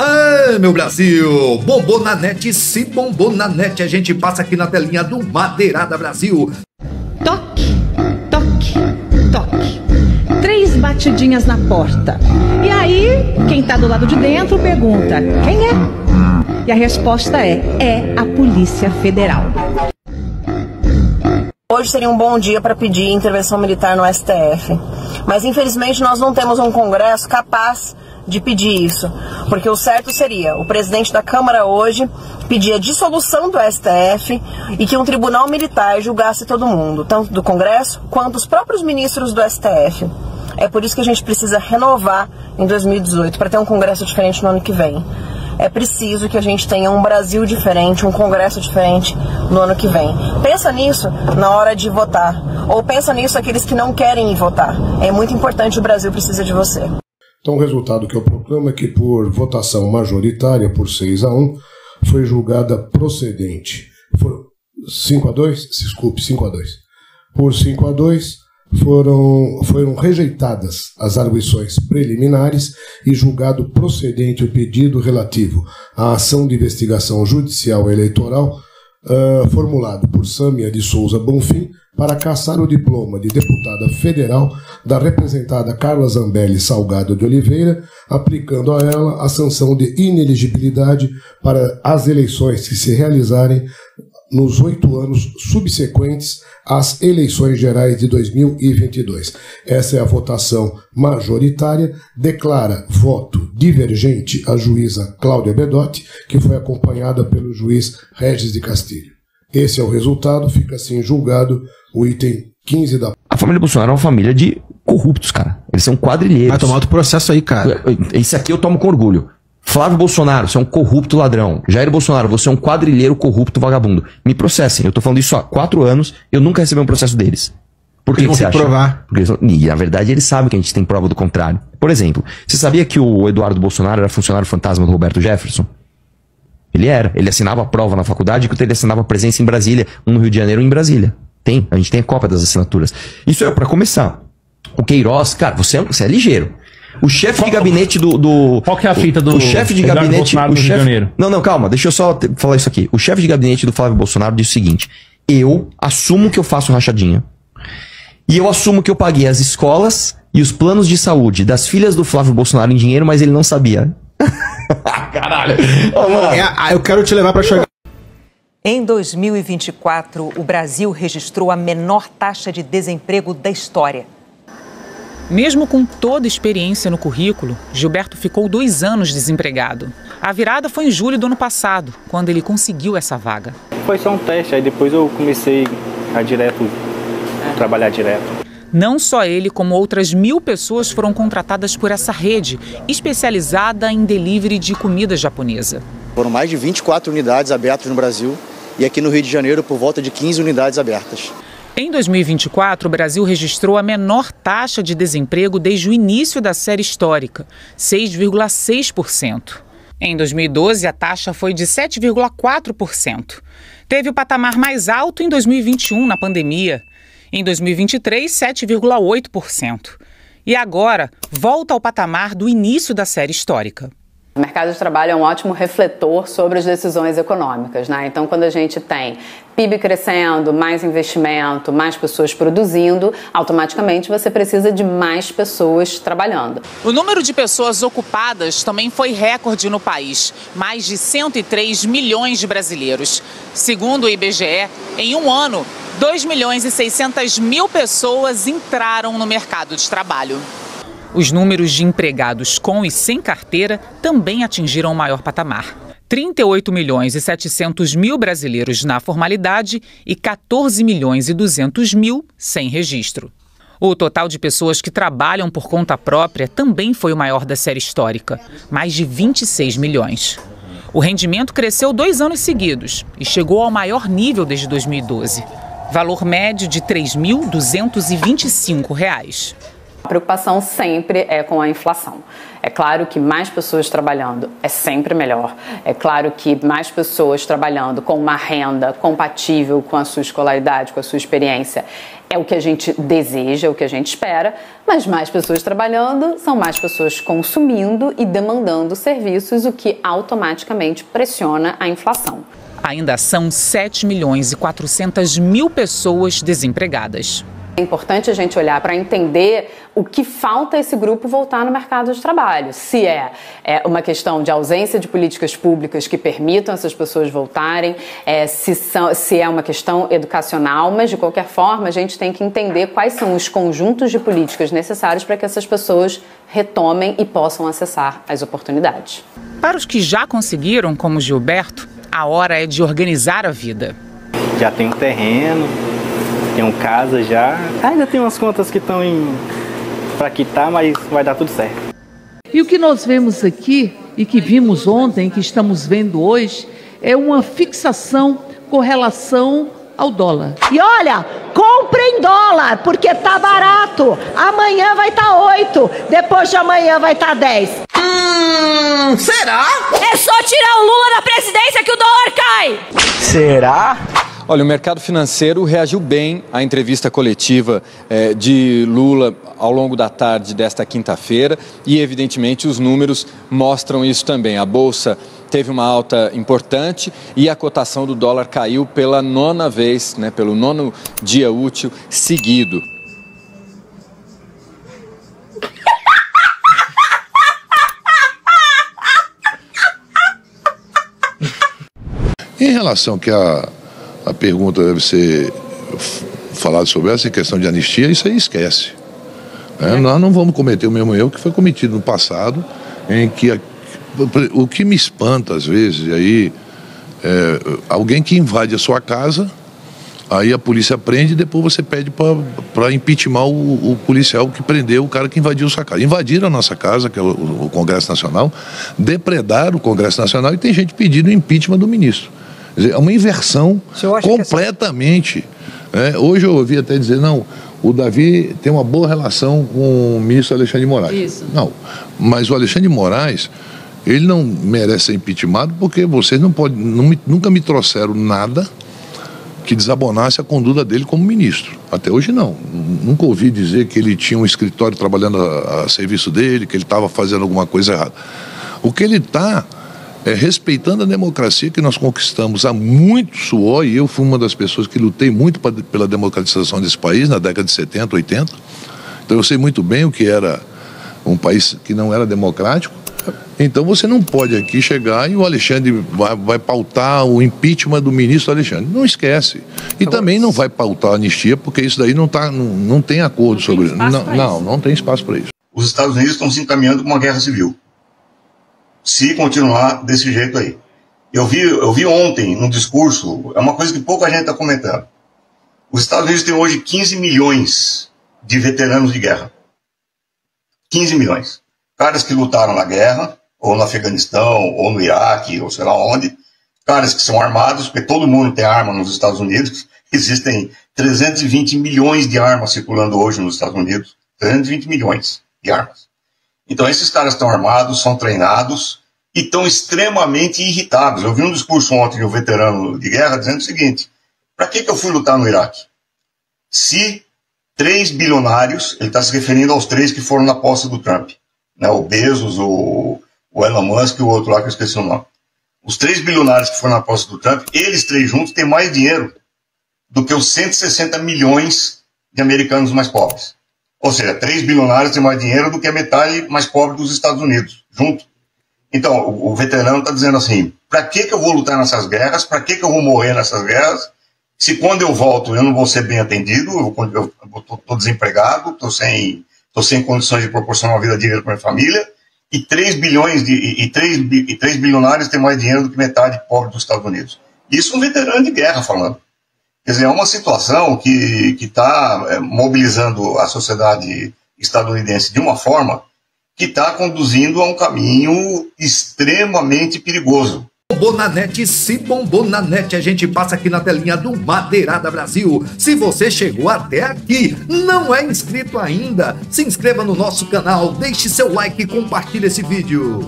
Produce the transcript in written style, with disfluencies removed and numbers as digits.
Ah, meu Brasil! Bombou na net, se bombou na net, a gente passa aqui na telinha do Madeirada Brasil. Toque, toque, toque. 3 batidinhas na porta. E aí, quem tá do lado de dentro pergunta: quem é? E a resposta é a Polícia Federal. Hoje seria um bom dia para pedir intervenção militar no STF. Mas infelizmente nós não temos um Congresso capaz de pedir isso. Porque o certo seria o presidente da Câmara hoje pedir a dissolução do STF e que um tribunal militar julgasse todo mundo, tanto do Congresso quanto os próprios ministros do STF. É por isso que a gente precisa renovar em 2018 para ter um Congresso diferente no ano que vem. É preciso que a gente tenha um Brasil diferente, um Congresso diferente no ano que vem. Pensa nisso na hora de votar. Ou pensa nisso aqueles que não querem ir votar. É muito importante, o Brasil precisa de você. Então o resultado que eu proclamo é que por votação majoritária, por 6-1, foi julgada procedente. 5-2? Desculpe, 5-2. Por 5-2, foram rejeitadas as arguições preliminares e julgado procedente o pedido relativo à ação de investigação judicial eleitoral formulado por Sâmia de Souza Bonfim para cassar o diploma de deputada federal da representada Carla Zambelli Salgado de Oliveira, aplicando a ela a sanção de inelegibilidade para as eleições que se realizarem nos 8 anos subsequentes às eleições gerais de 2022. Essa é a votação majoritária, declara voto divergente a juíza Cláudia Bedotti, que foi acompanhada pelo juiz Regis de Castilho. Esse é o resultado, fica assim julgado o item 15 da... A família Bolsonaro é uma família de corruptos, cara. Eles são quadrilheiros. Vai tomar outro processo aí, cara. Esse aqui eu tomo com orgulho. Flávio Bolsonaro, você é um corrupto ladrão. Jair Bolsonaro, você é um quadrilheiro corrupto vagabundo. Me processem. Eu tô falando isso há 4 anos, eu nunca recebi um processo deles. Por que você acha? Provar. Porque, e, na verdade, eles sabem que a gente tem prova do contrário. Por exemplo, você sabia que o Eduardo Bolsonaro era funcionário fantasma do Roberto Jefferson? Ele era. Ele assinava a prova na faculdade enquanto ele assinava presença em Brasília, um no Rio de Janeiro, um em Brasília. A gente tem a cópia das assinaturas. Isso é pra começar. O Queiroz, cara, você é ligeiro. O chefe de gabinete do... Qual que é a fita do... O chefe de Eduardo gabinete... Bolsonaro do Rio de Janeiro? Não, calma. Deixa eu só falar isso aqui. O chefe de gabinete do Flávio Bolsonaro disse o seguinte: eu assumo que eu faço rachadinha. E eu assumo que eu paguei as escolas e os planos de saúde das filhas do Flávio Bolsonaro em dinheiro, mas ele não sabia. Caralho. Oh, mano. Eu quero te levar pra chegar... Em 2024, o Brasil registrou a menor taxa de desemprego da história. Mesmo com toda a experiência no currículo, Gilberto ficou 2 anos desempregado. A virada foi em julho do ano passado, quando ele conseguiu essa vaga. Foi só um teste, aí depois eu comecei a trabalhar direto. Não só ele, como outras 1.000 pessoas foram contratadas por essa rede, especializada em delivery de comida japonesa. Foram mais de 24 unidades abertas no Brasil e aqui no Rio de Janeiro por volta de 15 unidades abertas. Em 2024, o Brasil registrou a menor taxa de desemprego desde o início da série histórica, 6,6%. Em 2012, a taxa foi de 7,4%. Teve o patamar mais alto em 2021, na pandemia. Em 2023, 7,8%. E agora, volta ao patamar do início da série histórica. O mercado de trabalho é um ótimo refletor sobre as decisões econômicas, né? Então, quando a gente tem PIB crescendo, mais investimento, mais pessoas produzindo, automaticamente você precisa de mais pessoas trabalhando. O número de pessoas ocupadas também foi recorde no país, mais de 103 milhões de brasileiros. Segundo o IBGE, em um ano, 2.600.000 pessoas entraram no mercado de trabalho. Os números de empregados com e sem carteira também atingiram o maior patamar. 38.700.000 brasileiros na formalidade e 14.200.000 sem registro. O total de pessoas que trabalham por conta própria também foi o maior da série histórica, mais de 26 milhões. O rendimento cresceu 2 anos seguidos e chegou ao maior nível desde 2012. Valor médio de R$ 3.225. A preocupação sempre é com a inflação. É claro que mais pessoas trabalhando é sempre melhor. É claro que mais pessoas trabalhando com uma renda compatível com a sua escolaridade, com a sua experiência, é o que a gente deseja, é o que a gente espera, mas mais pessoas trabalhando são mais pessoas consumindo e demandando serviços, o que automaticamente pressiona a inflação. Ainda são 7.400.000 pessoas desempregadas. É importante a gente olhar para entender o que falta esse grupo voltar no mercado de trabalho. Se é uma questão de ausência de políticas públicas que permitam essas pessoas voltarem, se é uma questão educacional, mas de qualquer forma a gente tem que entender quais são os conjuntos de políticas necessários para que essas pessoas retomem e possam acessar as oportunidades. Para os que já conseguiram, como Gilberto, a hora é de organizar a vida. Já tem um terreno, tenho casa já. Ainda tem umas contas que estão para quitar, mas vai dar tudo certo. E o que nós vemos aqui, e que vimos ontem, que estamos vendo hoje, é uma fixação com relação ao dólar. E olha, comprem dólar, porque tá barato. Amanhã vai estar 8, depois de amanhã vai estar 10. Será? É só tirar o Lula da presidência que o dólar cai. Será? Olha, o mercado financeiro reagiu bem à entrevista coletiva de Lula ao longo da tarde desta quinta-feira e, evidentemente, os números mostram isso também. A Bolsa teve uma alta importante e a cotação do dólar caiu pela 9ª vez, pelo 9º dia útil seguido. Em relação que a pergunta deve ser falada sobre essa questão de anistia, isso aí esquece. Nós não vamos cometer o mesmo erro que foi cometido no passado, em que o que me espanta às vezes aí é alguém que invade a sua casa, aí a polícia prende e depois você pede para impeachment o policial que prendeu o cara que invadiu sua casa. Invadiram a nossa casa, que é o Congresso Nacional, depredaram o Congresso Nacional e tem gente pedindo o impeachment do ministro. Quer dizer, é uma inversão completamente. Hoje eu ouvi até dizer, não, o Davi tem uma boa relação com o ministro Alexandre de Moraes. Isso. Não, mas o Alexandre de Moraes, ele não merece ser impeachmentado porque vocês nunca me trouxeram nada que desabonasse a conduta dele como ministro. Até hoje não. Nunca ouvi dizer que ele tinha um escritório trabalhando a serviço dele, que ele estava fazendo alguma coisa errada. O que ele está respeitando a democracia que nós conquistamos há muito suor, e eu fui uma das pessoas que lutei muito pela democratização desse país na década de 70, 80. Então eu sei muito bem o que era um país que não era democrático. Então você não pode aqui chegar e o Alexandre vai pautar o impeachment do ministro Alexandre. Não esquece. E também não vai pautar a anistia, porque isso daí não tem acordo sobre isso. Não tem espaço para isso. Os Estados Unidos estão se encaminhando para uma guerra civil. Se continuar desse jeito aí. Eu vi ontem num discurso, é uma coisa que pouca gente está comentando. Os Estados Unidos têm hoje 15 milhões de veteranos de guerra. 15 milhões. Caras que lutaram na guerra, ou no Afeganistão, ou no Iraque, ou sei lá onde. Caras que são armados, porque todo mundo tem arma nos Estados Unidos. Existem 320 milhões de armas circulando hoje nos Estados Unidos. 320 milhões de armas. Então esses caras estão armados, são treinados e estão extremamente irritados. Eu vi um discurso ontem de um veterano de guerra dizendo o seguinte: para que eu fui lutar no Iraque? Se 3 bilionários, ele está se referindo aos 3 que foram na posse do Trump, o Bezos, o Elon Musk e o outro lá que eu esqueci o nome. Os 3 bilionários que foram na posse do Trump, eles 3 juntos têm mais dinheiro do que os 160 milhões de americanos mais pobres. Ou seja, 3 bilionários têm mais dinheiro do que a metade mais pobre dos Estados Unidos, junto. Então, o veterano está dizendo assim, para que eu vou lutar nessas guerras, para que eu vou morrer nessas guerras, se quando eu volto eu não vou ser bem atendido, eu estou desempregado, estou sem condições de proporcionar uma vida digna para minha família, e 3 bilionários têm mais dinheiro do que metade pobre dos Estados Unidos. Isso é um veterano de guerra falando. Quer dizer, é uma situação que está mobilizando a sociedade estadunidense de uma forma que está conduzindo a um caminho extremamente perigoso. Bombou na net, se bombou na net, a gente passa aqui na telinha do Madeirada Brasil. Se você chegou até aqui, não é inscrito ainda, se inscreva no nosso canal, deixe seu like e compartilhe esse vídeo.